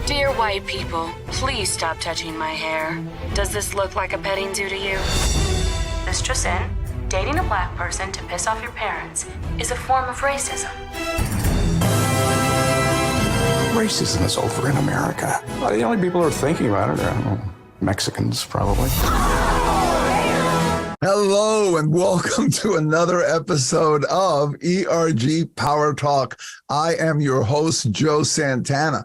Dear white people, please stop touching my hair. Does this look like a petting zoo to you? Mistress in, dating a black person to piss off your parents is a form of racism. Racism is over in America. The only people who are thinking about it are Mexicans, probably. Hello and welcome to another episode of ERG PowerTalk. I am your host, Joe Santana.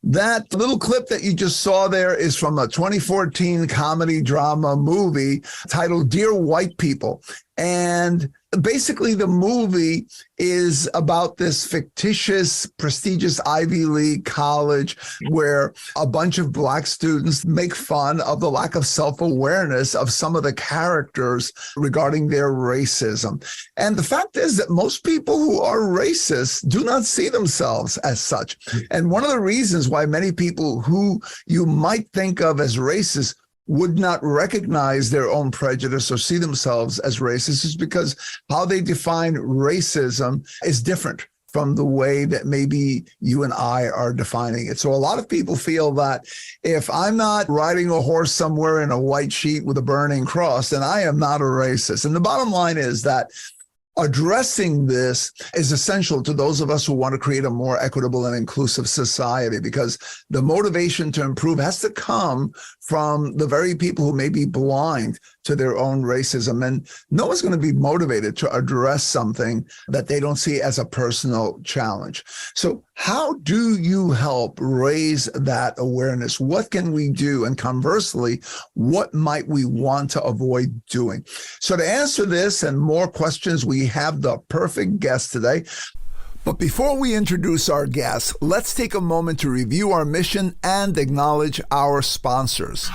That little clip that you just saw there is from a 2014 comedy drama movie titled Dear White People. And basically the movie is about this fictitious, prestigious Ivy League college where a bunch of black students make fun of the lack of self-awareness of some of the characters regarding their racism. And the fact is that most people who are racist do not see themselves as such. And one of the reasons why many people who you might think of as racist would not recognize their own prejudice or see themselves as racist is because how they define racism is different from the way that maybe you and I are defining it. So a lot of people feel that if I'm not riding a horse somewhere in a white sheet with a burning cross, then I am not a racist. And the bottom line is that addressing this is essential to those of us who want to create a more equitable and inclusive society, because the motivation to improve has to come from the very people who may be blind to their own racism. And no one's going to be motivated to address something that they don't see as a personal challenge. So how do you help raise that awareness? What can we do? And conversely, what might we want to avoid doing? So to answer this and more questions, we have the perfect guest today. But before we introduce our guest, let's take a moment to review our mission and acknowledge our sponsors.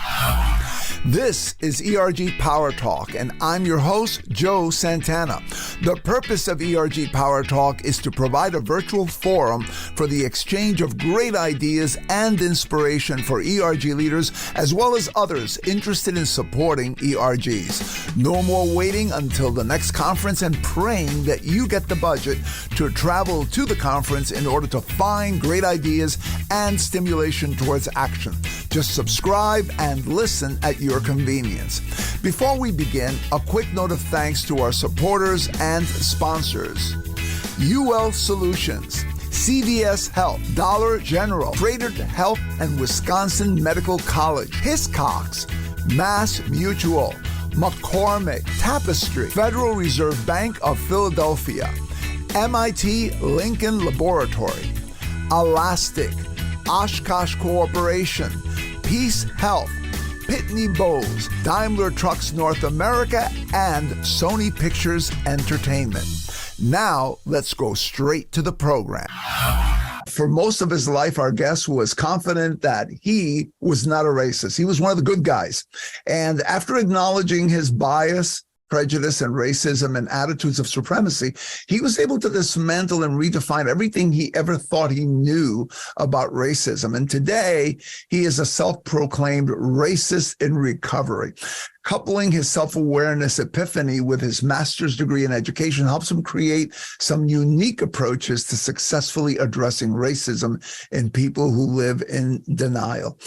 This is ERG PowerTalk, and I'm your host, Joe Santana. The purpose of ERG PowerTalk is to provide a virtual forum for the exchange of great ideas and inspiration for ERG leaders, as well as others interested in supporting ERGs. No more waiting until the next conference and praying that you get the budget to travel to the conference in order to find great ideas and stimulation towards action. Just subscribe and listen at your convenience. Before we begin, a quick note of thanks to our supporters and sponsors. UL Solutions, CVS Health, Dollar General, Trader Health, and Wisconsin Medical College, Hiscox, Mass Mutual, McCormick, Tapestry, Federal Reserve Bank of Philadelphia, MIT Lincoln Laboratory, Elastic, Oshkosh Corporation, Peace Health, Pitney Bowes, Daimler Trucks North America, and Sony Pictures Entertainment. Now, let's go straight to the program. For most of his life, our guest was confident that he was not a racist. He was one of the good guys. And after acknowledging his bias, prejudice, and racism and attitudes of supremacy, he was able to dismantle and redefine everything he ever thought he knew about racism. And today, he is a self-proclaimed racist in recovery. Coupling his self-awareness epiphany with his master's degree in education helps him create some unique approaches to successfully addressing racism in people who live in denial.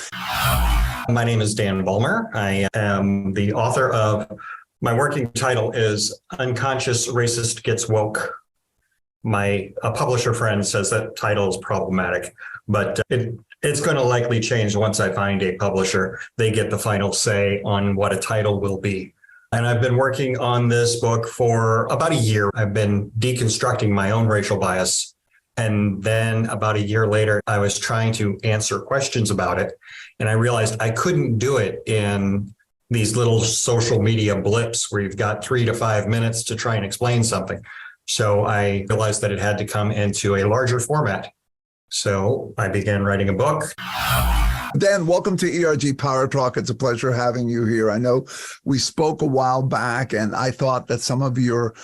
My name is Dan Balmer. I am the author of my working title is Unconscious Racist Gets Woke. A publisher friend says that title is problematic, but it's going to likely change once I find a publisher. They get the final say on what a title will be. And I've been working on this book for about a year. I've been deconstructing my own racial bias. And then about a year later, I was trying to answer questions about it. And I realized I couldn't do it in these little social media blips where you've got 3 to 5 minutes to try and explain something. So I realized that it had to come into a larger format. So I began writing a book. Dan, welcome to ERG PowerTalk. It's a pleasure having you here. I know we spoke a while back, and I thought that some of your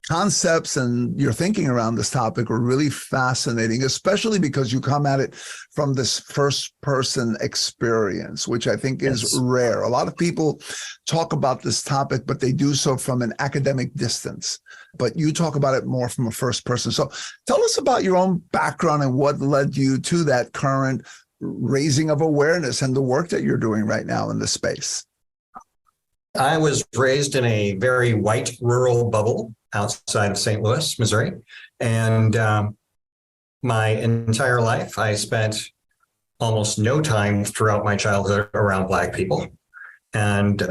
concepts and your thinking around this topic were really fascinating, especially because you come at it from this first-person experience, which I think is rare. A lot of people talk about this topic, but they do so from an academic distance. But you talk about it more from a first person. So tell us about your own background and what led you to that current raising of awareness and the work that you're doing right now in this space? I was raised in a very white rural bubble outside of St. Louis, Missouri. And my entire life, I spent almost no time throughout my childhood around Black people. And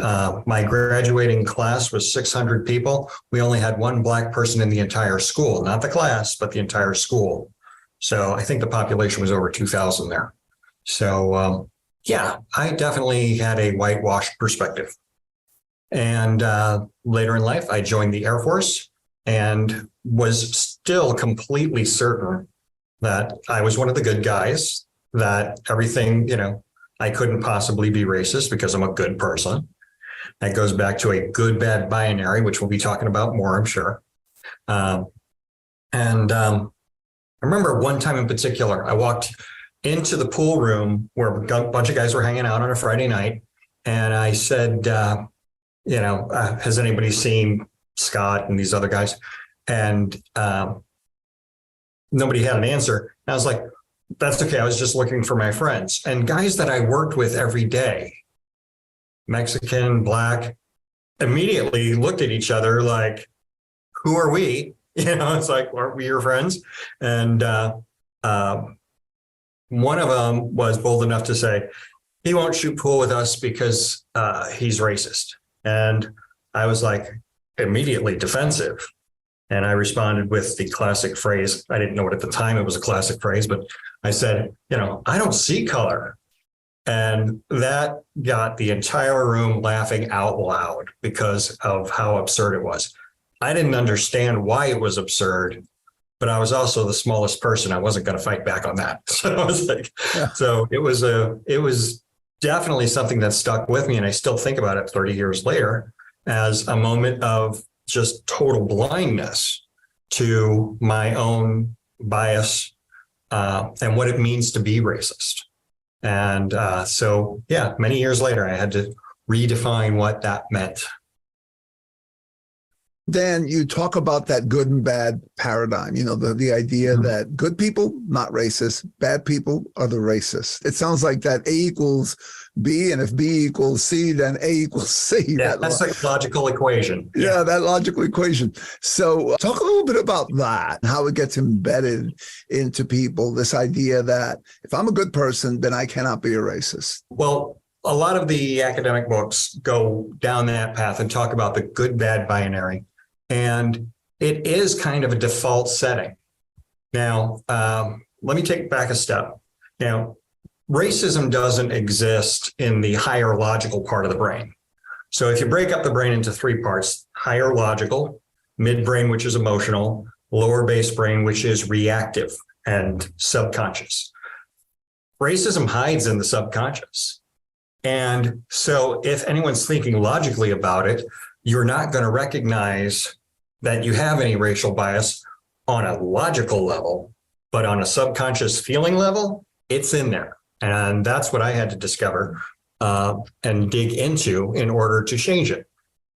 my graduating class was 600 people. We only had one Black person in the entire school, not the class, but the entire school. So I think the population was over 2,000 there. So yeah, I definitely had a whitewashed perspective. And later in life, I joined the Air Force and was still completely certain that I was one of the good guys, that everything, I couldn't possibly be racist because I'm a good person. That goes back to a good, bad binary, which we'll be talking about more, I'm sure. I remember one time in particular, I walked into the pool room where a bunch of guys were hanging out on a Friday night. And I said, has anybody seen Scott and these other guys? And nobody had an answer. And I was like, that's okay. I was just looking for my friends. And guys that I worked with every day, Mexican, Black, immediately looked at each other like, who are we? It's like, aren't we your friends? And one of them was bold enough to say, he won't shoot pool with us because he's racist. And I was like immediately defensive. And I responded with the classic phrase. I didn't know it at the time. It was a classic phrase, but I said, I don't see color. And that got the entire room laughing out loud because of how absurd it was. I didn't understand why it was absurd, but I was also the smallest person. I wasn't going to fight back on that. So I was like, so it was definitely something that stuck with me. And I still think about it 30 years later as a moment of just total blindness to my own bias and what it means to be racist. And so, yeah, many years later, I had to redefine what that meant. Dan, you talk about that good and bad paradigm, the idea that good people, not racist, bad people are the racists. It sounds like that A equals B, and if B equals C, then A equals C. Yeah, that's a logical equation. Yeah, that logical equation. So talk a little bit about that, how it gets embedded into people, this idea that if I'm a good person, then I cannot be a racist. Well, a lot of the academic books go down that path and talk about the good-bad binary. And it is kind of a default setting. Now, let me take back a step. Now, racism doesn't exist in the higher logical part of the brain. So if you break up the brain into three parts, higher logical, midbrain, which is emotional, lower base brain, which is reactive and subconscious. Racism hides in the subconscious. And so if anyone's thinking logically about it, you're not going to recognize that you have any racial bias on a logical level, but on a subconscious feeling level, it's in there. And that's what I had to discover and dig into in order to change it,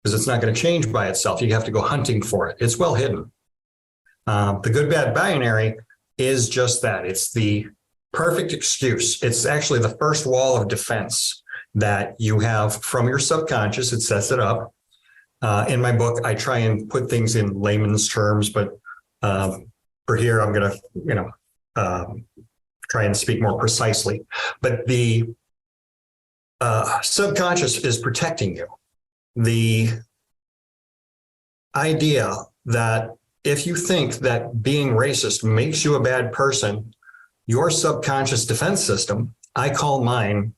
because it's not going to change by itself. You have to go hunting for it. It's well hidden. The good, bad binary is just that. It's the perfect excuse. It's actually the first wall of defense that you have from your subconscious. It sets it up. In my book, I try and put things in layman's terms, but for here, I'm going to, try and speak more precisely. But the subconscious is protecting you. The idea that if you think that being racist makes you a bad person, your subconscious defense system, I call mine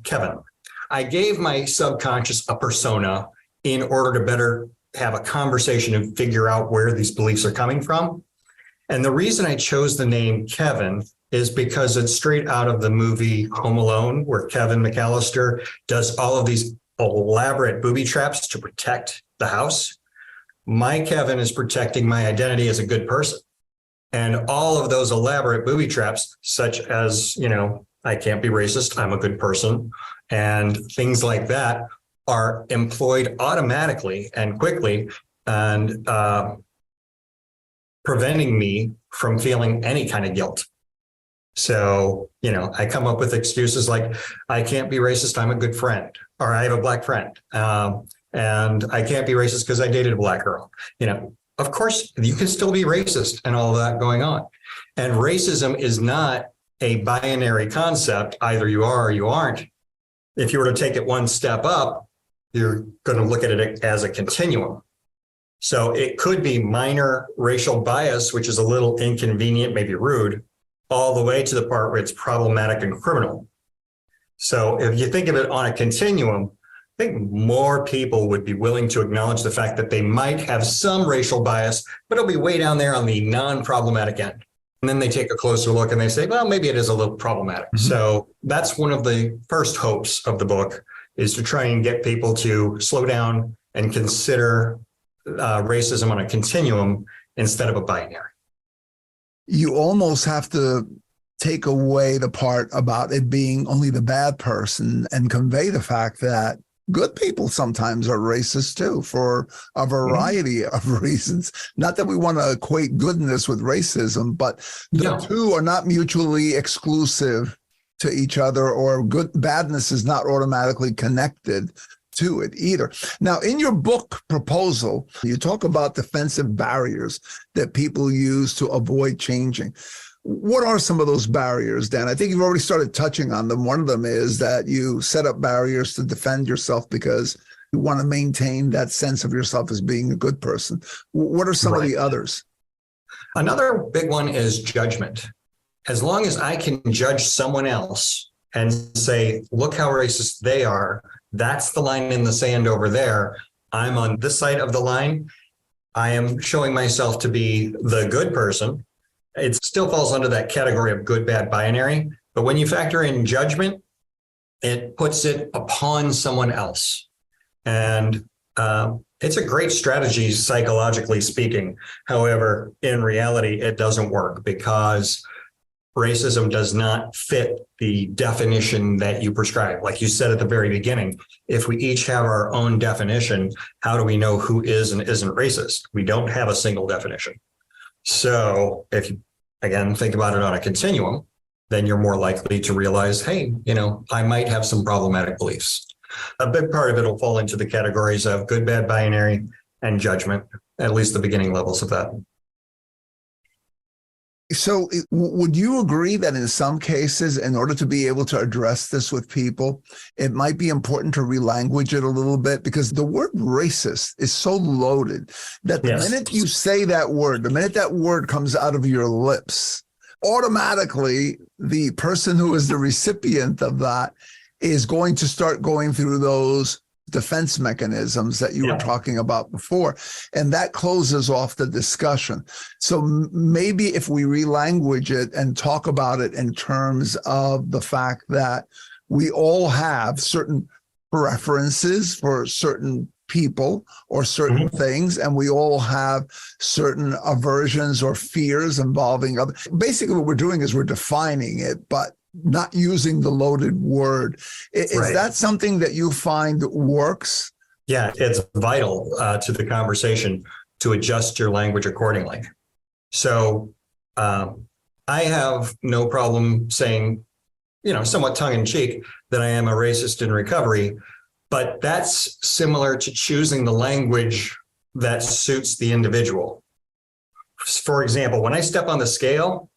Kevin. I gave my subconscious a persona in order to better have a conversation and figure out where these beliefs are coming from. And the reason I chose the name Kevin is because it's straight out of the movie Home Alone, where Kevin McAllister does all of these elaborate booby traps to protect the house. My Kevin is protecting my identity as a good person. And all of those elaborate booby traps, such as, I can't be racist, I'm a good person, and things like that, are employed automatically and quickly and preventing me from feeling any kind of guilt. So, I come up with excuses like, I can't be racist, I'm a good friend, or I have a black friend. And I can't be racist because I dated a black girl. Of course, you can still be racist and all that going on. And racism is not a binary concept. Either you are or you aren't. If you were to take it one step up, you're going to look at it as a continuum. So it could be minor racial bias, which is a little inconvenient, maybe rude, all the way to the part where it's problematic and criminal. So if you think of it on a continuum, I think more people would be willing to acknowledge the fact that they might have some racial bias, but it'll be way down there on the non-problematic end. And then they take a closer look and they say, well, maybe it is a little problematic. Mm-hmm. So that's one of the first hopes of the book, is to try and get people to slow down and consider racism on a continuum instead of a binary. You almost have to take away the part about it being only the bad person and convey the fact that good people sometimes are racist too, for a variety of reasons. Not that we want to equate goodness with racism, but the two are not mutually exclusive to each other, or badness is not automatically connected to it either. Now, in your book proposal, you talk about defensive barriers that people use to avoid changing. What are some of those barriers, Dan? I think you've already started touching on them. One of them is that you set up barriers to defend yourself because you want to maintain that sense of yourself as being a good person. What are some of the others? Another big one is judgment. As long as I can judge someone else and say, look how racist they are, that's the line in the sand over there, I'm on this side of the line, I am showing myself to be the good person. It still falls under that category of good, bad, binary. But when you factor in judgment, it puts it upon someone else. And it's a great strategy, psychologically speaking. However, in reality, it doesn't work, because racism does not fit the definition that you prescribe. Like you said at the very beginning, if we each have our own definition, how do we know who is and isn't racist? We don't have a single definition. So if you, again, think about it on a continuum, then you're more likely to realize, hey, I might have some problematic beliefs. A big part of it will fall into the categories of good, bad, binary, and judgment, at least the beginning levels of that. So would you agree that in some cases, in order to be able to address this with people, it might be important to relanguage it a little bit? Because the word racist is so loaded that the minute you say that word, the minute that word comes out of your lips, automatically the person who is the recipient of that is going to start going through those defense mechanisms that you were talking about before. And that closes off the discussion. So maybe if we relanguage it and talk about it in terms of the fact that we all have certain preferences for certain people or certain things, and we all have certain aversions or fears involving other. Basically, what we're doing is we're defining it, but not using the loaded word. Is that something that you find works? Yeah, it's vital to the conversation to adjust your language accordingly. So I have no problem saying, somewhat tongue in cheek, that I am a racist in recovery, but that's similar to choosing the language that suits the individual. For example, when I step on the scale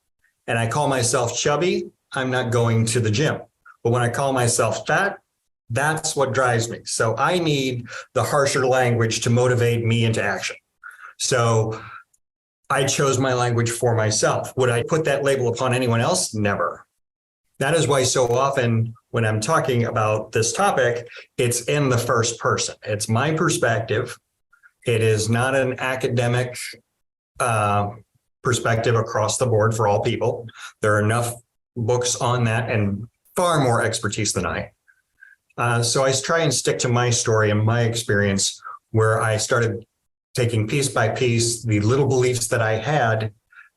and I call myself chubby, I'm not going to the gym. But when I call myself fat, that's what drives me. So I need the harsher language to motivate me into action. So I chose my language for myself. Would I put that label upon anyone else? Never. That is why so often when I'm talking about this topic, it's in the first person. It's my perspective. It is not an academic perspective across the board for all people. There are enough books on that and far more expertise than I. So I try and stick to my story and my experience, where I started taking piece by piece the little beliefs that I had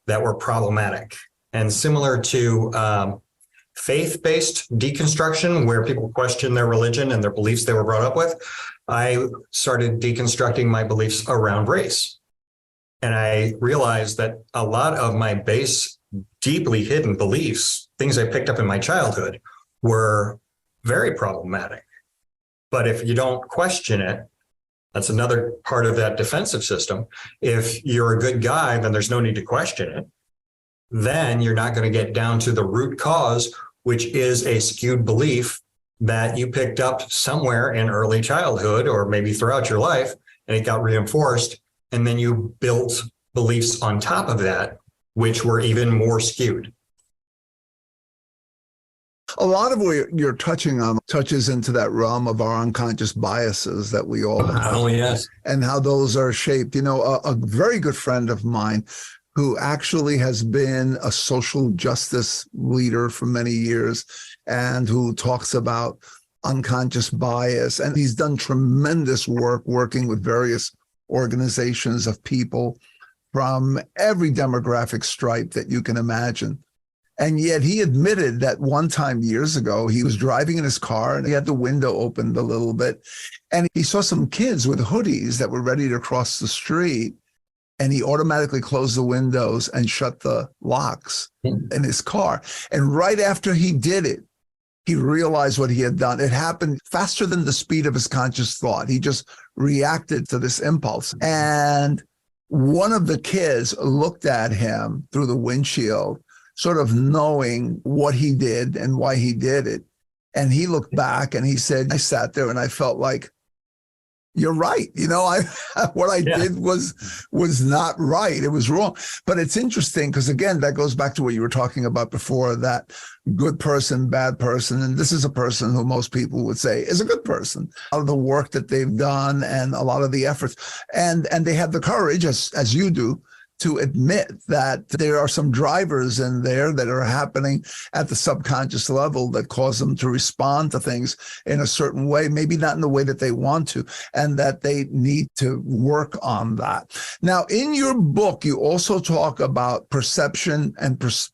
that were problematic. And similar to faith-based deconstruction, where people question their religion and their beliefs they were brought up with, I started deconstructing my beliefs around race. And I realized that a lot of my base, deeply hidden beliefs things I picked up in my childhood were very problematic. But if you don't question it, that's another part of that defensive system. If you're a good guy, then there's no need to question it. Then you're not going to get down to the root cause, which is a skewed belief that you picked up somewhere in early childhood or maybe throughout your life, and it got reinforced. And then you built beliefs on top of that, which were even more skewed. A lot of what you're touching on touches into that realm of our unconscious biases that we all have. Oh, yes. And how those are shaped. You know, a very good friend of mine who actually has been a social justice leader for many years and who talks about unconscious bias. And he's done tremendous work working with various organizations of people from every demographic stripe that you can imagine. And yet he admitted that one time years ago, he was driving in his car and he had the window opened a little bit. And he saw some kids with hoodies that were ready to cross the street. And he automatically closed the windows and shut the locks in his car. And right after he did it, he realized what he had done. It happened faster than the speed of his conscious thought. He just reacted to this impulse. And one of the kids looked at him through the windshield, sort of knowing what he did and why he did it. And he looked back and he said, I sat there and I felt like, you're right. You know, what I did was not right. It was wrong. But it's interesting because, again, that goes back to what you were talking about before, that good person, bad person. And this is a person who most people would say is a good person. All of the work that they've done and a lot of the efforts. And they have the courage, as you do, to admit that there are some drivers in there that are happening at the subconscious level that cause them to respond to things in a certain way, maybe not in the way that they want to, and that they need to work on that. Now, in your book, you also talk about perception and perspective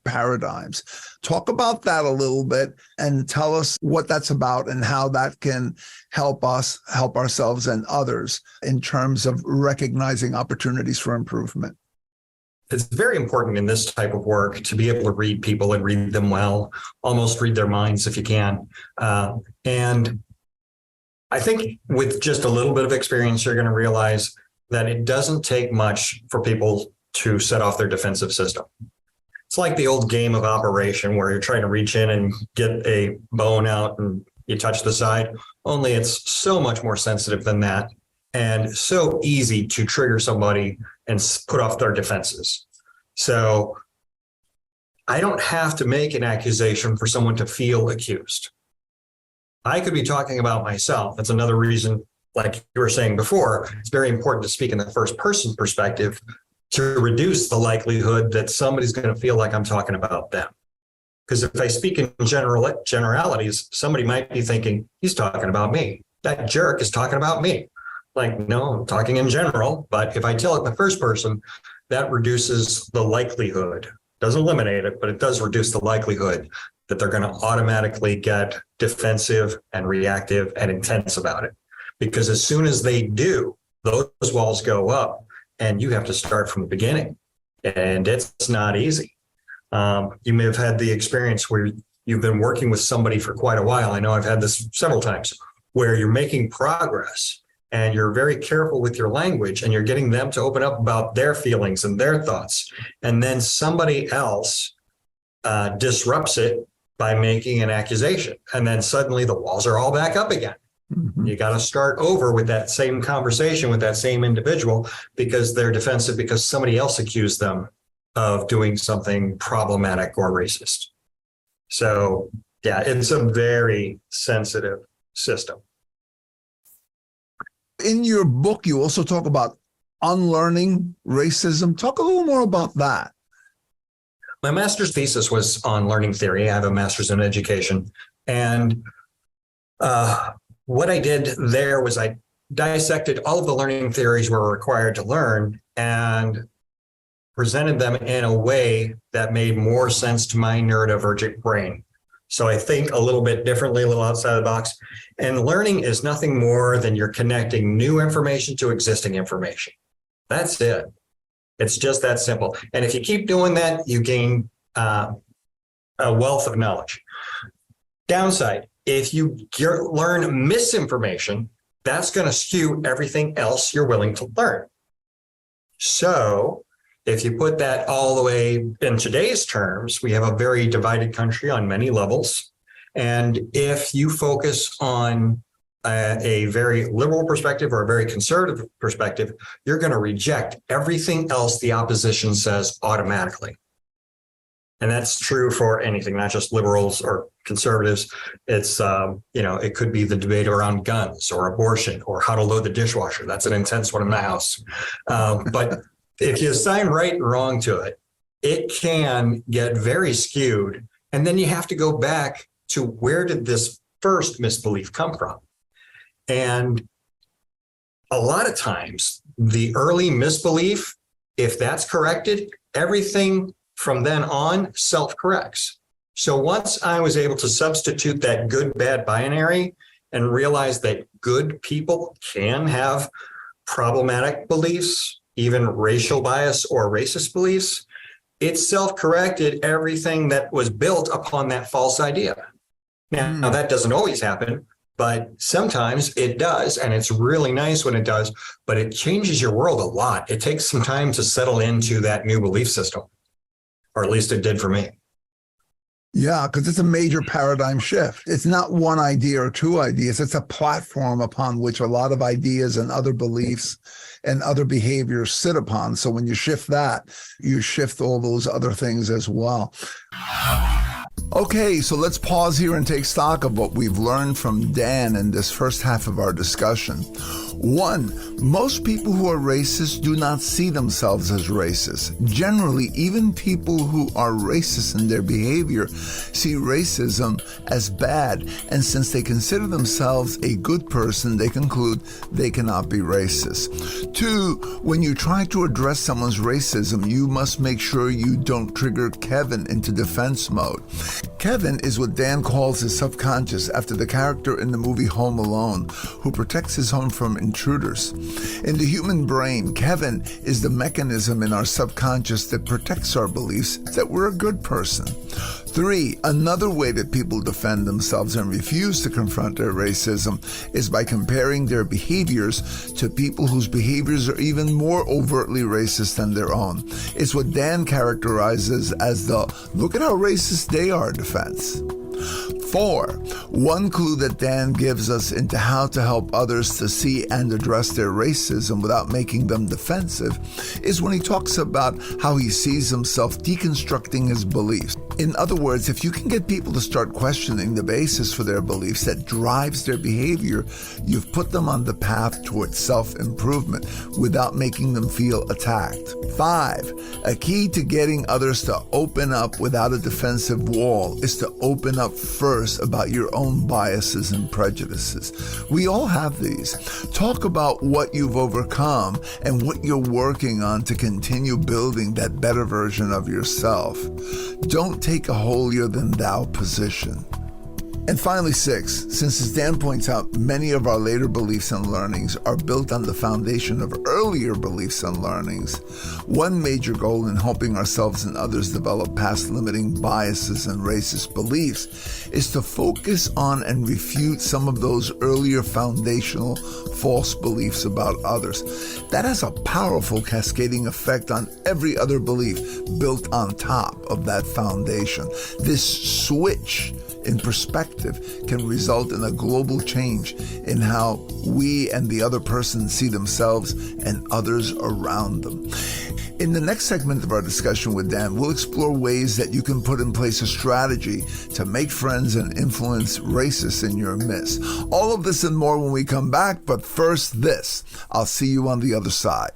paradigms. Talk about that a little bit and tell us what that's about and how that can help us, help ourselves and others in terms of recognizing opportunities for improvement. It's very important in this type of work to be able to read people and read them well, almost read their minds if you can. And I think with just a little bit of experience, you're going to realize that it doesn't take much for people to set off their defensive system. It's like the old game of Operation where you're trying to reach in and get a bone out and you touch the side, only it's so much more sensitive than that and so easy to trigger somebody and put off their defenses. So I don't have to make an accusation for someone to feel accused. I could be talking about myself. That's another reason, like you were saying before, it's very important to speak in the first person perspective to reduce the likelihood that somebody's going to feel like I'm talking about them. Because if I speak in generalities, somebody might be thinking, he's talking about me. That jerk is talking about me. Like, no, I'm talking in general. But if I tell it in the first person, that reduces the likelihood. Doesn't eliminate it, but it does reduce the likelihood that they're going to automatically get defensive and reactive and intense about it. Because as soon as they do, those walls go up. And you have to start from the beginning. And it's not easy. You may have had the experience where you've been working with somebody for quite a while. I know I've had this several times where you're making progress and you're very careful with your language and you're getting them to open up about their feelings and their thoughts. And then somebody else disrupts it by making an accusation. And then suddenly the walls are all back up again. Mm-hmm. You got to start over with that same conversation with that same individual because they're defensive because somebody else accused them of doing something problematic or racist. So, yeah, it's a very sensitive system. In your book, you also talk about unlearning racism. Talk a little more about that. My master's thesis was on learning theory. I have a master's in education. And what I did there was I dissected all of the learning theories we're required to learn and presented them in a way that made more sense to my neurodivergent brain. So I think a little bit differently, a little outside the box. And learning is nothing more than you're connecting new information to existing information. That's it. It's just that simple. And if you keep doing that, you gain a wealth of knowledge. Downside, if you learn misinformation, that's going to skew everything else you're willing to learn. So if you put that all the way in today's terms, we have a very divided country on many levels. And if you focus on a very liberal perspective or a very conservative perspective, you're going to reject everything else the opposition says automatically. And that's true for anything, not just liberals or conservatives. It's, it could be the debate around guns or abortion or how to load the dishwasher. That's an intense one in my house. But if you assign right and wrong to it, it can get very skewed. And then you have to go back to where did this first misbelief come from? And a lot of times, the early misbelief, if that's corrected, everything from then on self-corrects. So once I was able to substitute that good, bad binary and realize that good people can have problematic beliefs, even racial bias or racist beliefs, it self-corrected everything that was built upon that false idea. Now, that doesn't always happen, but sometimes it does, and it's really nice when it does, but it changes your world a lot. It takes some time to settle into that new belief system, or at least it did for me. Yeah, because it's a major paradigm shift. It's not one idea or two ideas. It's a platform upon which a lot of ideas and other beliefs and other behaviors sit upon. So when you shift that, you shift all those other things as well. Okay, so let's pause here and take stock of what we've learned from Dan in this first half of our discussion. 1, most people who are racist do not see themselves as racist. Generally, even people who are racist in their behavior see racism as bad, and since they consider themselves a good person, they conclude they cannot be racist. 2, when you try to address someone's racism, you must make sure you don't trigger Kevin into defense mode. Kevin is what Dan calls his subconscious after the character in the movie Home Alone, who protects his home from intruders. In the human brain, Kevin is the mechanism in our subconscious that protects our beliefs that we're a good person. 3, another way that people defend themselves and refuse to confront their racism is by comparing their behaviors to people whose behaviors are even more overtly racist than their own. It's what Dan characterizes as the "look at how racist they are" defense. 4, one clue that Dan gives us into how to help others to see and address their racism without making them defensive is when he talks about how he sees himself deconstructing his beliefs. In other words, if you can get people to start questioning the basis for their beliefs that drives their behavior, you've put them on the path towards self-improvement without making them feel attacked. 5, a key to getting others to open up without a defensive wall is to open up first about your own biases and prejudices. We all have these. Talk about what you've overcome and what you're working on to continue building that better version of yourself. Don't take a holier-than-thou position. And finally, 6, since as Dan points out, many of our later beliefs and learnings are built on the foundation of earlier beliefs and learnings, one major goal in helping ourselves and others develop past limiting biases and racist beliefs is to focus on and refute some of those earlier foundational false beliefs about others. That has a powerful cascading effect on every other belief built on top of that foundation. This switch in perspective can result in a global change in how we and the other person see themselves and others around them. In the next segment of our discussion with Dan, we'll explore ways that you can put in place a strategy to make friends and influence racists in your midst. All of this and more when we come back, but first this. I'll see you on the other side.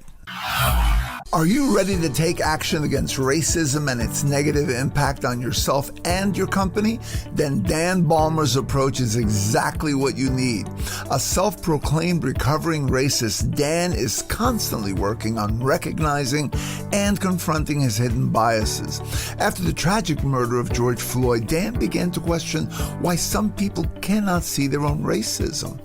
Are you ready to take action against racism and its negative impact on yourself and your company? Then Dan Balmer's approach is exactly what you need. A self-proclaimed recovering racist, Dan is constantly working on recognizing and confronting his hidden biases. After the tragic murder of George Floyd, Dan began to question why some people cannot see their own racism.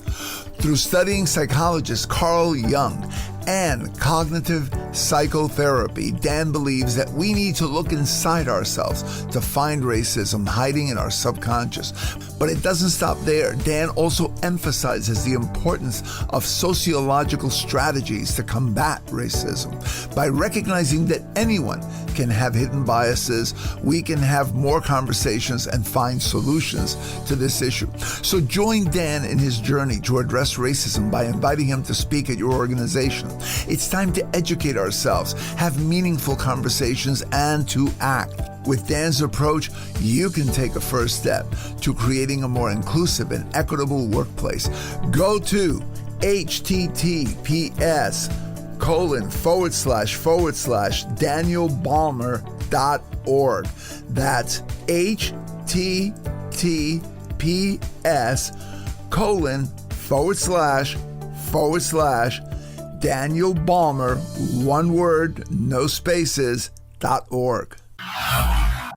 Through studying psychologist Carl Jung and cognitive psychotherapy. Dan believes that we need to look inside ourselves to find racism hiding in our subconscious. But it doesn't stop there. Dan also emphasizes the importance of sociological strategies to combat racism. By recognizing that anyone can have hidden biases, we can have more conversations and find solutions to this issue. So join Dan in his journey to address racism by inviting him to speak at your organization. It's time to educate ourselves, have meaningful conversations, and to act. With Dan's approach, you can take a first step to creating a more inclusive and equitable workplace. Go to https://danielbalmer.org. That's https://Daniel Balmer, one word, no spaces.org.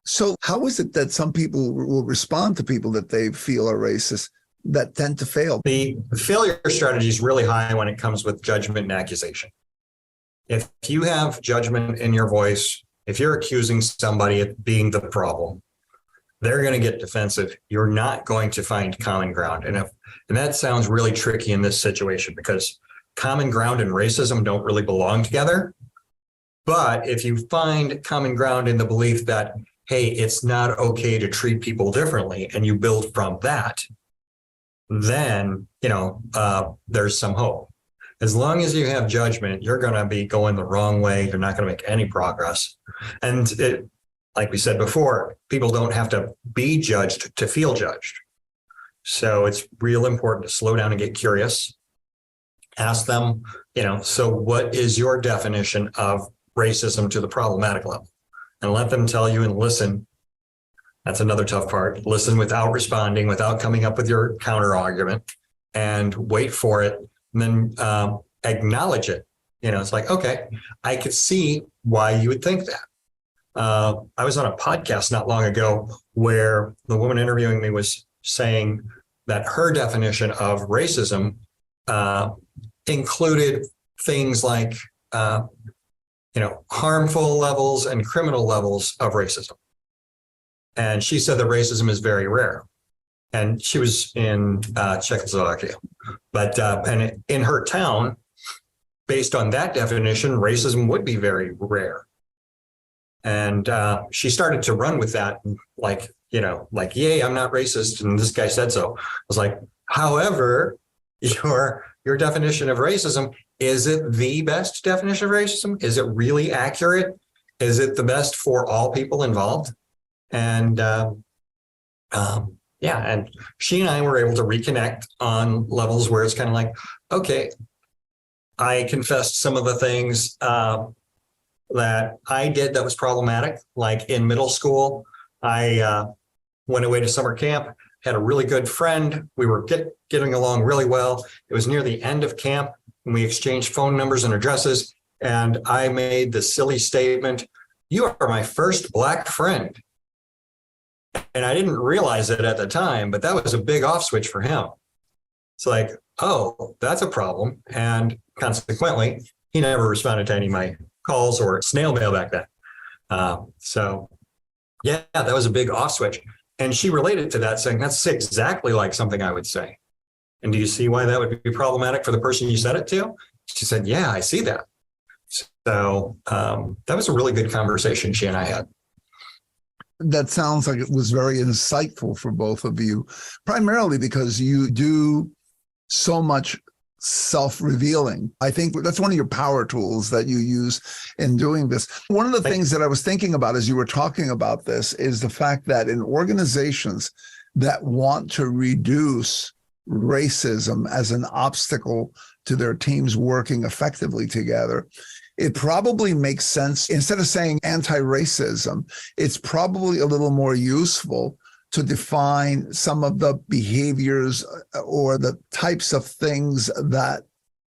So how is it that some people will respond to people that they feel are racist that tend to fail? The failure strategy is really high when it comes with judgment and accusation. If you have judgment in your voice, if you're accusing somebody of being the problem, they're going to get defensive. You're not going to find common ground. And that sounds really tricky in this situation because common ground and racism don't really belong together. But if you find common ground in the belief that, hey, it's not okay to treat people differently, and you build from that, then, there's some hope. As long as you have judgment, you're going to be going the wrong way. You're not going to make any progress. And like we said before, people don't have to be judged to feel judged. So it's real important to slow down and get curious. Ask them, so what is your definition of racism to the problematic level? And let them tell you and listen. That's another tough part. Listen without responding, without coming up with your counter argument, and wait for it. And then acknowledge it. It's like, okay, I could see why you would think that. I was on a podcast not long ago where the woman interviewing me was saying that her definition of racism included things like, harmful levels and criminal levels of racism. And she said that racism is very rare. And she was in Czechoslovakia. But and in her town, based on that definition, racism would be very rare. And she started to run with that, yay, I'm not racist. And this guy said so. I was like, however, your definition of racism, is it the best definition of racism? Is it really accurate? Is it the best for all people involved? And and she and I were able to reconnect on levels where it's kind of like, okay, I confessed some of the things that I did that was problematic. Like in middle school, I went away to summer camp, had a really good friend. We were getting along really well. It was near the end of camp, and we exchanged phone numbers and addresses. And I made the silly statement, "You are my first Black friend." And I didn't realize it at the time, but that was a big off switch for him. It's like, oh, that's a problem. And consequently, he never responded to any of my calls or snail mail back then. That was a big off switch. And she related to that, saying, that's exactly like something I would say. And do you see why that would be problematic for the person you said it to? She said, yeah, I see that. So that was a really good conversation she and I had. That sounds like it was very insightful for both of you, primarily because you do so much self-revealing. I think that's one of your power tools that you use in doing this. One of the things that I was thinking about as you were talking about this is the fact that in organizations that want to reduce racism as an obstacle to their teams working effectively together, it probably makes sense, instead of saying anti-racism, it's probably a little more useful to define some of the behaviors or the types of things that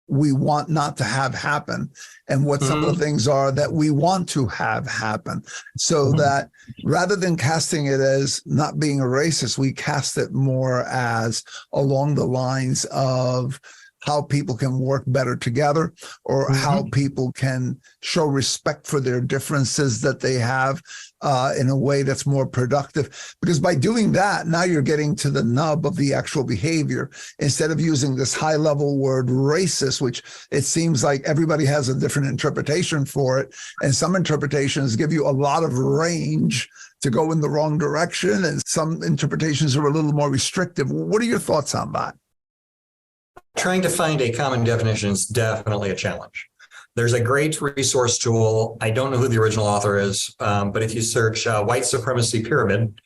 we want not to have happen, and what some of the things are that we want to have happen, so that rather than casting it as not being a racist, we cast it more as along the lines of how people can work better together, or how people can show respect for their differences that they have in a way that's more productive. Because by doing that, now you're getting to the nub of the actual behavior, instead of using this high level word racist, which it seems like everybody has a different interpretation for it. And some interpretations give you a lot of range to go in the wrong direction, and some interpretations are a little more restrictive. What are your thoughts on that? Trying to find a common definition is definitely a challenge. There's a great resource tool. I don't know who the original author is, but if you search white supremacy pyramid,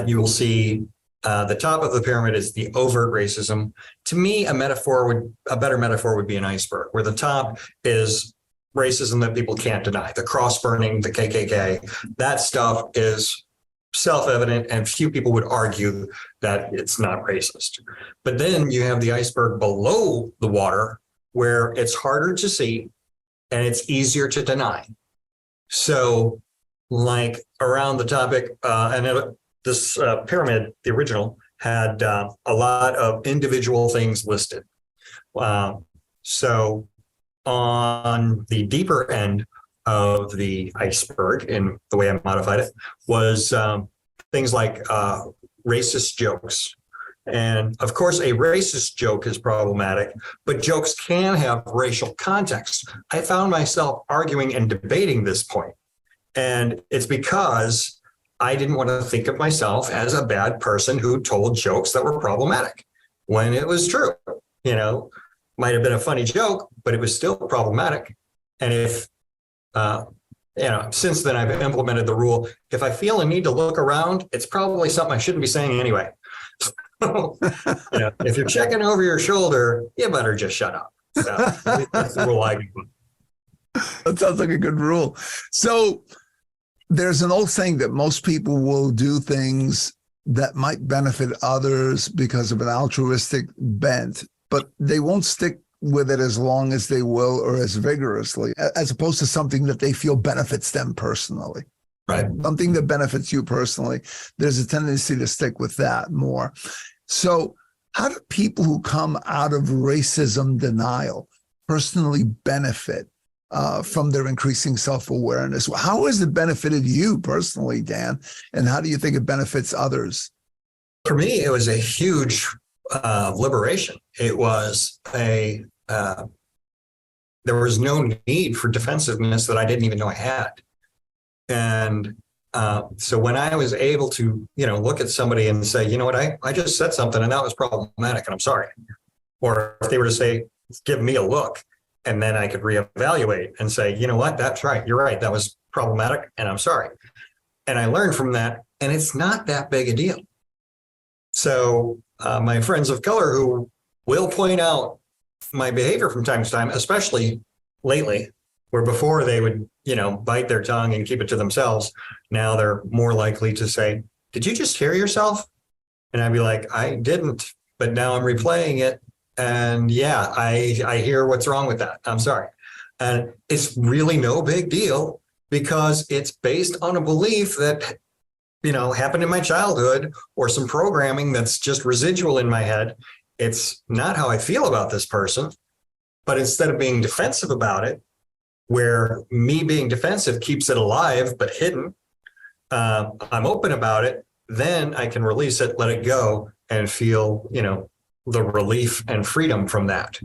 you will see the top of the pyramid is the overt racism. To me, a better metaphor would be an iceberg, where the top is racism that people can't deny, the cross burning, the KKK. That stuff is self-evident, and few people would argue that it's not racist. But then you have the iceberg below the water, where it's harder to see and it's easier to deny. So, like around the topic, this pyramid, the original, had a lot of individual things listed. So on the deeper end of the iceberg, in the way I modified it, was things like racist jokes. And of course, a racist joke is problematic, but jokes can have racial context. I found myself arguing and debating this point. And it's because I didn't want to think of myself as a bad person who told jokes that were problematic, when it was true. Might have been a funny joke, but it was still problematic. And if since then I've implemented the rule, if I feel a need to look around, it's probably something I shouldn't be saying anyway. If you're checking over your shoulder, you better just shut up. So that's the rule I can put. That sounds like a good rule. So there's an old saying that most people will do things that might benefit others because of an altruistic bent, but they won't stick with it as long as they will, or as vigorously, as opposed to something that they feel benefits them personally. Right. Something that benefits you personally, there's a tendency to stick with that more. So how do people who come out of racism denial personally benefit from their increasing self-awareness? How has it benefited you personally, Dan? And how do you think it benefits others? For me, it was a huge liberation. It was there was no need for defensiveness that I didn't even know I had. And so when I was able to, look at somebody and say, you know what, I just said something and that was problematic and I'm sorry. Or if they were to say, give me a look, and then I could reevaluate and say, you know what, that's right. You're right. That was problematic and I'm sorry. And I learned from that, and it's not that big a deal. So my friends of color who will point out my behavior from time to time, especially lately, where before they would, bite their tongue and keep it to themselves. Now they're more likely to say, did you just hear yourself? And I'd be like, I didn't, but now I'm replaying it. And yeah, I hear what's wrong with that. I'm sorry. And it's really no big deal, because it's based on a belief that, happened in my childhood, or some programming that's just residual in my head. It's not how I feel about this person, but instead of being defensive about it, where me being defensive keeps it alive but hidden, I'm open about it, then I can release it, let it go, and feel, the relief and freedom from that.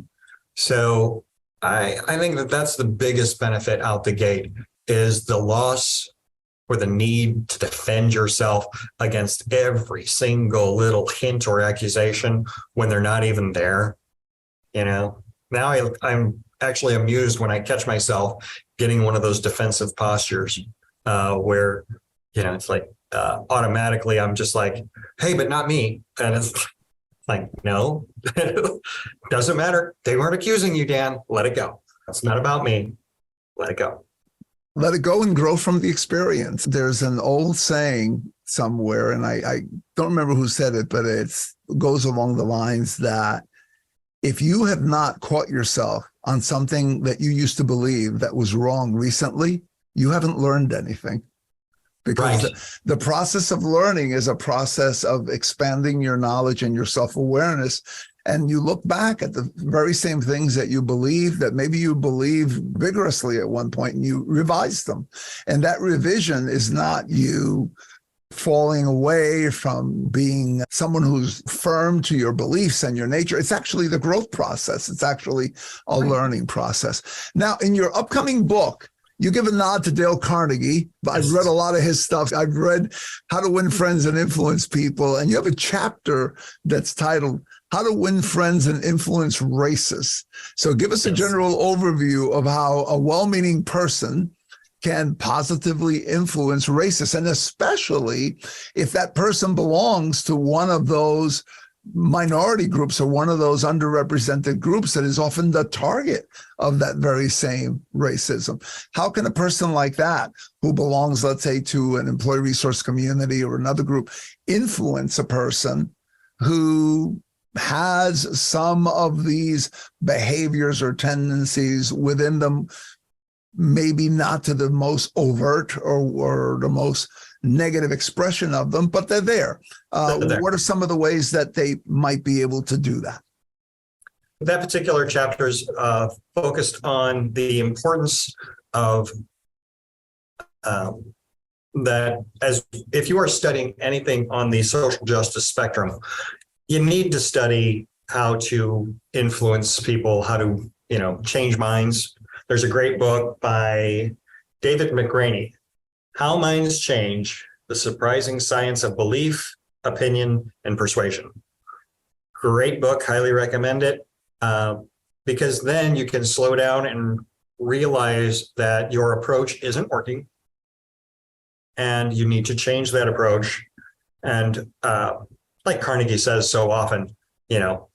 So I think that that's the biggest benefit out the gate, is the loss or the need to defend yourself against every single little hint or accusation when they're not even there. Now I'm actually amused when I catch myself getting one of those defensive postures where, it's like automatically I'm just like, hey, but not me. And it's like, no, doesn't matter. They weren't accusing you, Dan. Let it go. It's not about me. Let it go. Let it go and grow from the experience. There's an old saying somewhere, and I don't remember who said it, but it goes along the lines that if you have not caught yourself on something that you used to believe that was wrong recently, you haven't learned anything. Because right. the process of learning is a process of expanding your knowledge and your self-awareness. and you look back at the very same things that you believe, that maybe you believed vigorously at one point, and you revise them. And that revision is not you falling away from being someone who's firm to your beliefs and your nature. It's actually the growth process. It's actually a learning process. Now, in your upcoming book, you give a nod to Dale Carnegie. I've read a lot of his stuff. I've read How to Win Friends and Influence People. And you have a chapter that's titled How to Win Friends and Influence Racists. So give us a general overview of how a well-meaning person can positively influence racists, and especially if that person belongs to one of those minority groups or one of those underrepresented groups that is often the target of that very same racism. How can a person like that, who belongs, let's say, to an employee resource community or another group, influence a person who has some of these behaviors or tendencies within them, maybe not to the most overt or the most negative expression of them, but they're there. What are some of the ways that they might be able to do that? That particular chapter is focused on the importance of that, as if you are studying anything on the social justice spectrum, you need to study how to influence people, how to, change minds. There's a great book by David McRaney, How Minds Change, The Surprising Science of Belief, Opinion, and Persuasion. Great book, highly recommend it, because then you can slow down and realize that your approach isn't working and you need to change that approach. And like Carnegie says so often,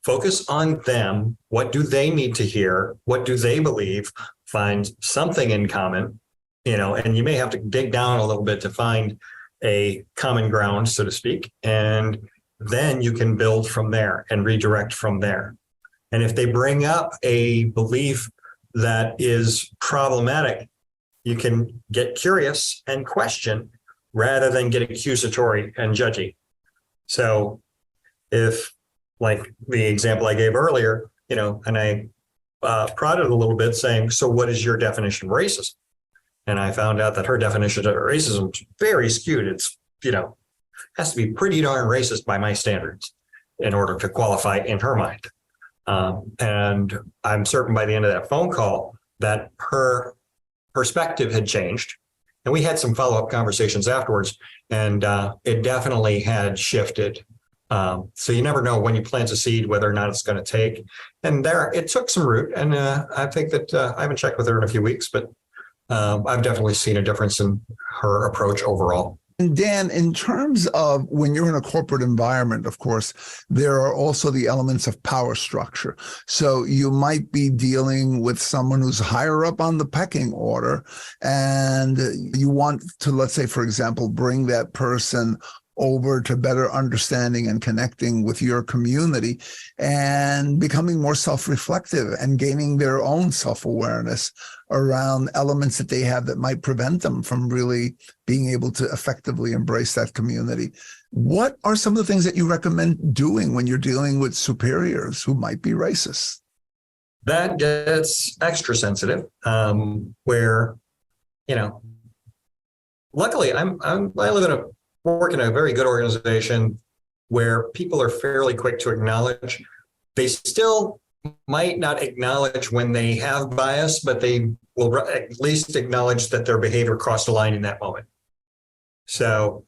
focus on them. What do they need to hear? What do they believe? Find something in common, and you may have to dig down a little bit to find a common ground, so to speak. And then you can build from there and redirect from there. And if they bring up a belief that is problematic, you can get curious and question rather than get accusatory and judgy. So if, like the example I gave earlier, and I prodded a little bit saying, so what is your definition of racism? And I found out that her definition of racism is very skewed. It's, has to be pretty darn racist by my standards in order to qualify in her mind. And I'm certain by the end of that phone call that her perspective had changed. And we had some follow-up conversations afterwards, and it definitely had shifted. So you never know when you plant a seed, whether or not it's going to take. And there, it took some root. And I think that I haven't checked with her in a few weeks, but I've definitely seen a difference in her approach overall. And Dan, in terms of when you're in a corporate environment, of course, there are also the elements of power structure. So you might be dealing with someone who's higher up on the pecking order, and you want to, let's say, for example, bring that person over to better understanding and connecting with your community and becoming more self-reflective and gaining their own self-awareness around elements that they have that might prevent them from really being able to effectively embrace that community. What are some of the things that you recommend doing when you're dealing with superiors who might be racist? That gets extra sensitive, where, luckily I work in a very good organization where people are fairly quick to acknowledge. They still might not acknowledge when they have bias, but they will at least acknowledge that their behavior crossed a line in that moment. So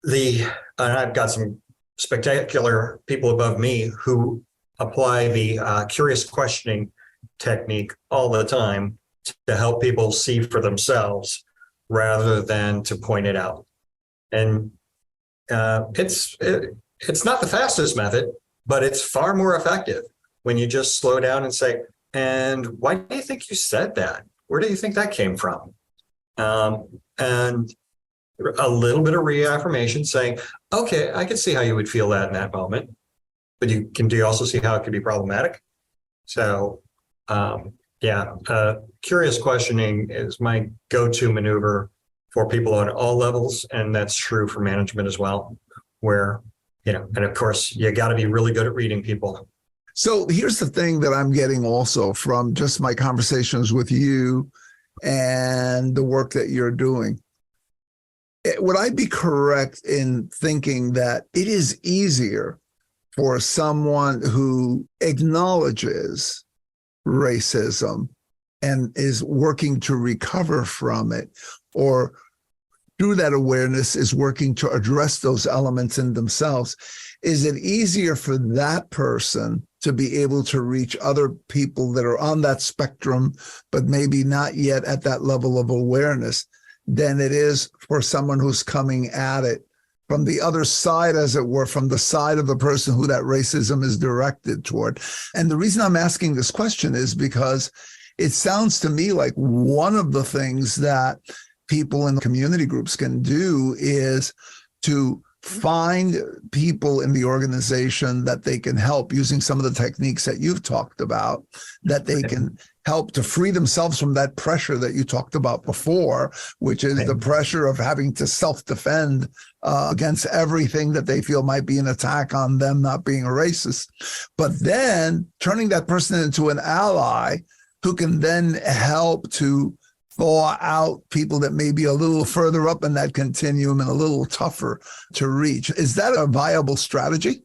and I've got some spectacular people above me who apply the curious questioning technique all the time to help people see for themselves rather than to point it out. And it's not the fastest method, but it's far more effective when you just slow down and say, and why do you think you said that? Where do you think that came from? And a little bit of reaffirmation saying, okay, I can see how you would feel that in that moment, but do you also see how it could be problematic? So curious questioning is my go-to maneuver for people on all levels. And that's true for management as well, where, and of course, you got to be really good at reading people. So here's the thing that I'm getting also from just my conversations with you and the work that you're doing. Would I be correct in thinking that it is easier for someone who acknowledges racism and is working to recover from it, or through that awareness is working to address those elements in themselves? Is it easier for that person to be able to reach other people that are on that spectrum, but maybe not yet at that level of awareness, than it is for someone who's coming at it from the other side, as it were, from the side of the person who that racism is directed toward? And the reason I'm asking this question is because it sounds to me like one of the things that people in the community groups can do is to find people in the organization that they can help using some of the techniques that you've talked about, that they can help to free themselves from that pressure that you talked about before, which is the pressure of having to self-defend against everything that they feel might be an attack on them not being a racist. But then turning that person into an ally who can then help to thaw out people that may be a little further up in that continuum and a little tougher to reach. Is that a viable strategy?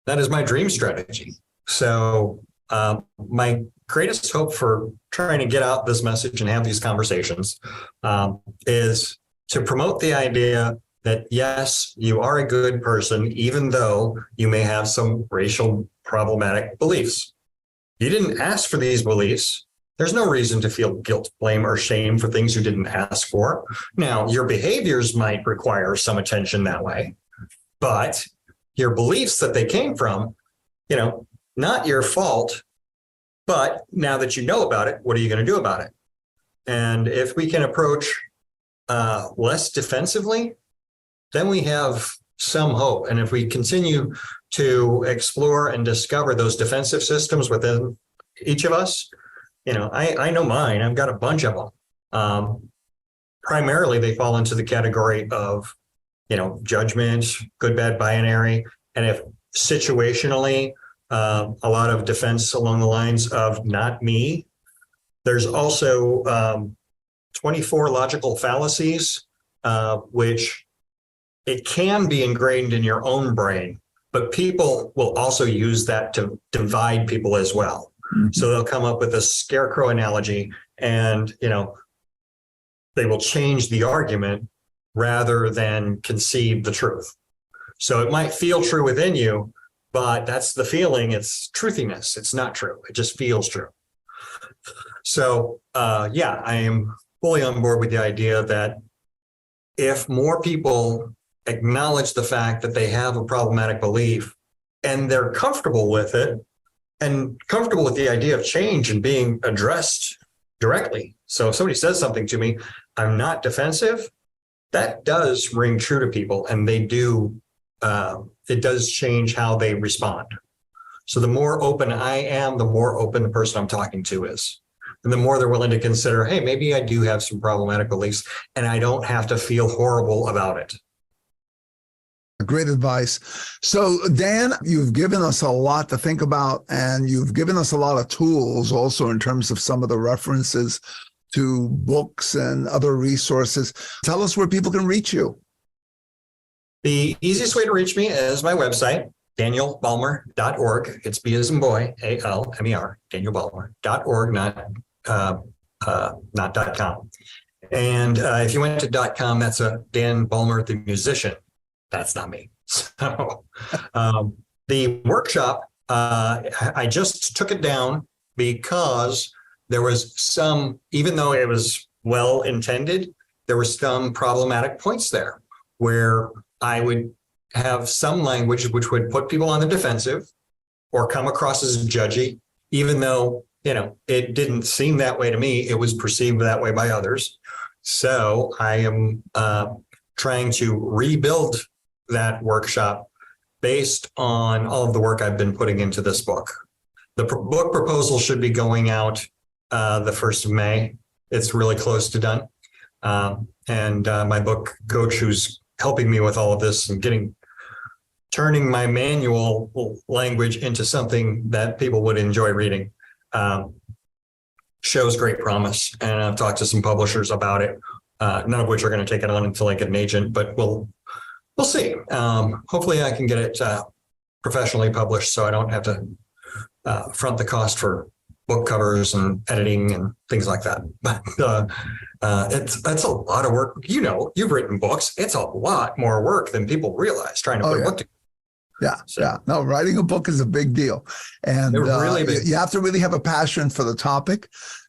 That is my dream strategy. So my greatest hope for trying to get out this message and have these conversations is to promote the idea that, yes, you are a good person, even though you may have some racial problematic beliefs. You didn't ask for these beliefs. There's no reason to feel guilt, blame, or shame for things you didn't ask for. Now, your behaviors might require some attention that way, but your beliefs that they came from, not your fault. But now that you know about it, what are you going to do about it? And if we can approach less defensively, then we have some hope. And if we continue to explore and discover those defensive systems within each of us, I know mine. I've got a bunch of them. Primarily, they fall into the category of, judgment, good, bad, binary. And if situationally, a lot of defense along the lines of not me. There's also 24 logical fallacies, which it can be ingrained in your own brain, but people will also use that to divide people as well. Mm-hmm. So they'll come up with a scarecrow analogy and, they will change the argument rather than concede the truth. So it might feel true within you, but that's the feeling. It's truthiness. It's not true. It just feels true. So, I am fully on board with the idea that if more people acknowledge the fact that they have a problematic belief and they're comfortable with it and comfortable with the idea of change and being addressed directly. So if somebody says something to me, I'm not defensive, that does ring true to people, and they do. It does change how they respond. So the more open I am, the more open the person I'm talking to is. And the more they're willing to consider, hey, maybe I do have some problematic beliefs and I don't have to feel horrible about it. Great advice. So, Dan, you've given us a lot to think about, and you've given us a lot of tools also in terms of some of the references to books and other resources. Tell us where people can reach you. The easiest way to reach me is my website, danielbalmer.org. It's B as in boy, A-L-M-E-R, danielbalmer.org, not .com. And if you went to .com, that's a Dan Balmer, the musician. That's not me. So the workshop, I just took it down because there was some, even though it was well intended, there were some problematic points there where I would have some language which would put people on the defensive or come across as judgy, even though, it didn't seem that way to me. It was perceived that way by others. So I am trying to rebuild that workshop based on all of the work I've been putting into this book. The book proposal should be going out the 1st of May. It's really close to done. And my book coach, who's helping me with all of this and getting turning my manual language into something that people would enjoy reading shows great promise. And I've talked to some publishers about it, none of which are going to take it on until I get an agent, but we'll see. Hopefully I can get it professionally published so I don't have to front the cost for book covers and editing and things like that. But that's a lot of work. You know, you've written books. It's a lot more work than people realize trying to put a book together. Yeah. No, writing a book is a big deal. And really big. You have to really have a passion for the topic,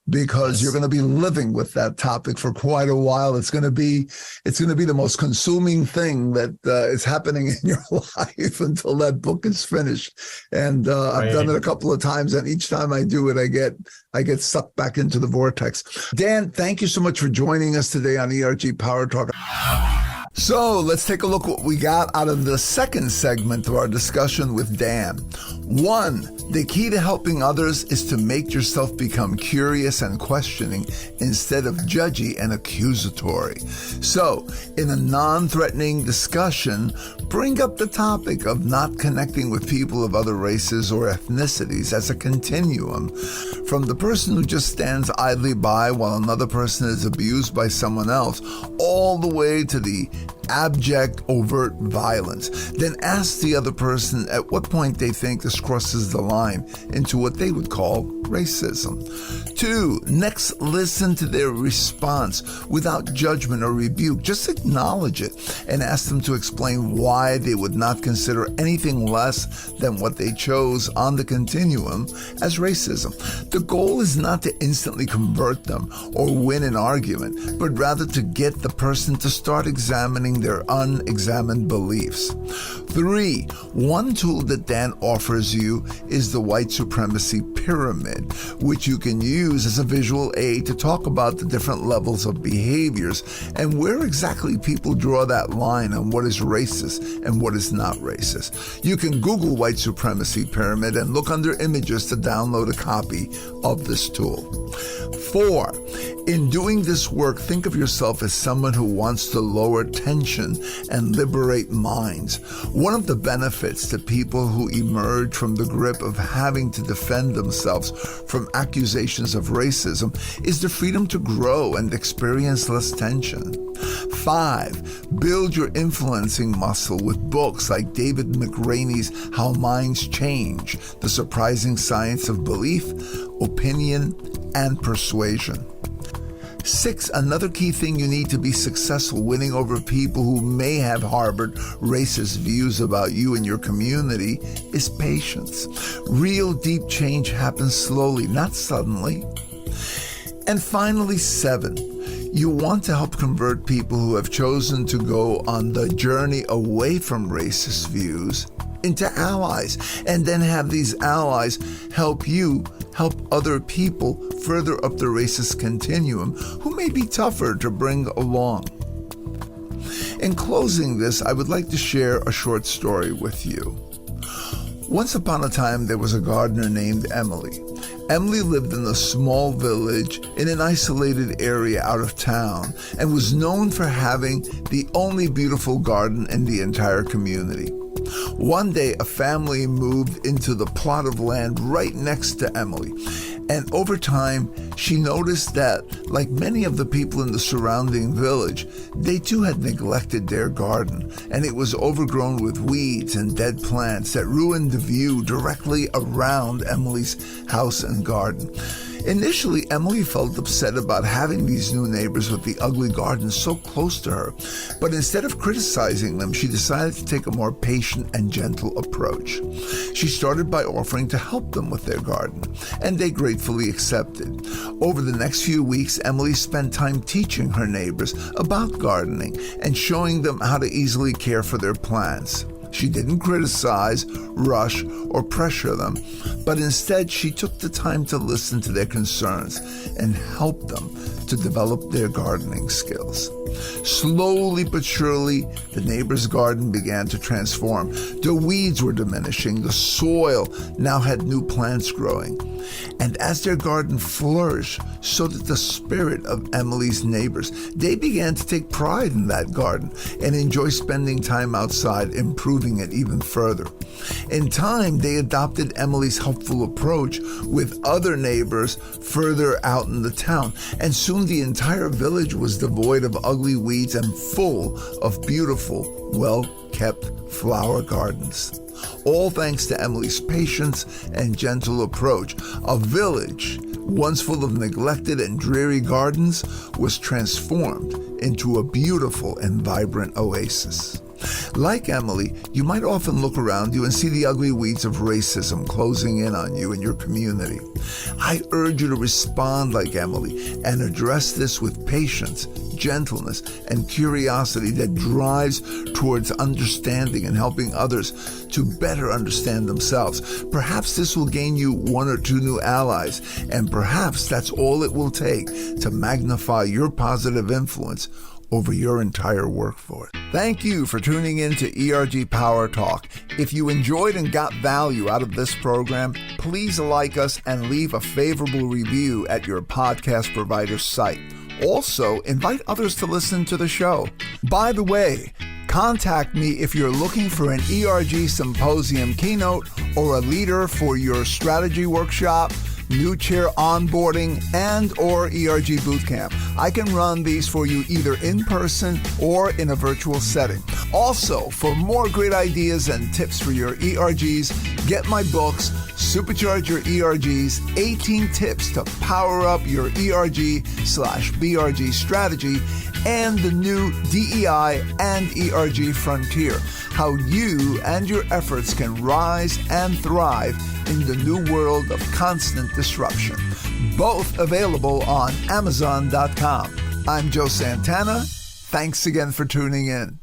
because you're going to be living with that topic for quite a while. It's going to be the most consuming thing that is happening in your life until that book is finished. And I've done it a couple of times, and each time I do it, I get sucked back into the vortex. Dan, thank you so much for joining us today on ERG Power Talk. So let's take a look what we got out of the second segment of our discussion with Dan. 1, the key to helping others is to make yourself become curious and questioning instead of judgy and accusatory. So, in a non-threatening discussion, bring up the topic of not connecting with people of other races or ethnicities as a continuum, from the person who just stands idly by while another person is abused by someone else, all the way to the abject, overt violence. Then ask the other person at what point they think this crosses the line into what they would call racism. 2, next, listen to their response without judgment or rebuke. Just acknowledge it and ask them to explain why they would not consider anything less than what they chose on the continuum as racism. The goal is not to instantly convert them or win an argument, but rather to get the person to start examining their unexamined beliefs. 3, one tool that Dan offers you is the white supremacy pyramid, which you can use as a visual aid to talk about the different levels of behaviors and where exactly people draw that line on what is racist and what is not racist. You can Google white supremacy pyramid and look under images to download a copy of this tool. 4, in doing this work, think of yourself as someone who wants to lower tension and liberate minds. One of the benefits to people who emerge from the grip of having to defend themselves from accusations of racism is the freedom to grow and experience less tension. 5, build your influencing muscle with books like David McRaney's How Minds Change, The Surprising Science of Belief, Opinion, and Persuasion. 6, another key thing you need to be successful winning over people who may have harbored racist views about you and your community is patience. Real deep change happens slowly, not suddenly. And finally, 7, you want to help convert people who have chosen to go on the journey away from racist views into allies, and then have these allies help you help other people further up the racist continuum who may be tougher to bring along. In closing this, I would like to share a short story with you. Once upon a time, there was a gardener named Emily. Emily lived in a small village in an isolated area out of town and was known for having the only beautiful garden in the entire community. One day, a family moved into the plot of land right next to Emily, and over time, she noticed that, like many of the people in the surrounding village, they too had neglected their garden, and it was overgrown with weeds and dead plants that ruined the view directly around Emily's house and garden. Initially, Emily felt upset about having these new neighbors with the ugly garden so close to her, but instead of criticizing them, she decided to take a more patient and gentle approach. She started by offering to help them with their garden, and they gratefully accepted. Over the next few weeks, Emily spent time teaching her neighbors about gardening and showing them how to easily care for their plants. She didn't criticize, rush, or pressure them, but instead she took the time to listen to their concerns and help them to develop their gardening skills. Slowly but surely, the neighbor's garden began to transform. The weeds were diminishing. The soil now had new plants growing. And as their garden flourished, so did the spirit of Emily's neighbors. They began to take pride in that garden and enjoy spending time outside, improving it even further. In time, they adopted Emily's helpful approach with other neighbors further out in the town, and soon the entire village was devoid of ugly weeds and full of beautiful, well-kept flower gardens. All thanks to Emily's patience and gentle approach. A village once full of neglected and dreary gardens was transformed into a beautiful and vibrant oasis. Like Emily, you might often look around you and see the ugly weeds of racism closing in on you and your community. I urge you to respond like Emily and address this with patience, gentleness, and curiosity that drives towards understanding and helping others to better understand themselves. Perhaps this will gain you 1 or 2 new allies, and perhaps that's all it will take to magnify your positive influence over your entire workforce. Thank you for tuning in to ERG Power Talk. If you enjoyed and got value out of this program, please like us and leave a favorable review at your podcast provider's site. Also, invite others to listen to the show. By the way, contact me if you're looking for an ERG Symposium keynote or a leader for your strategy workshop, new chair onboarding, and or ERG bootcamp. I can run these for you either in person or in a virtual setting. Also, for more great ideas and tips for your ERGs, get my books, Supercharge Your ERGs, 18 Tips to Power Up Your ERG/BRG Strategy, and the new DEI and ERG Frontier, how you and your efforts can rise and thrive in the new world of constant disruption. Both available on Amazon.com. I'm Joe Santana. Thanks again for tuning in.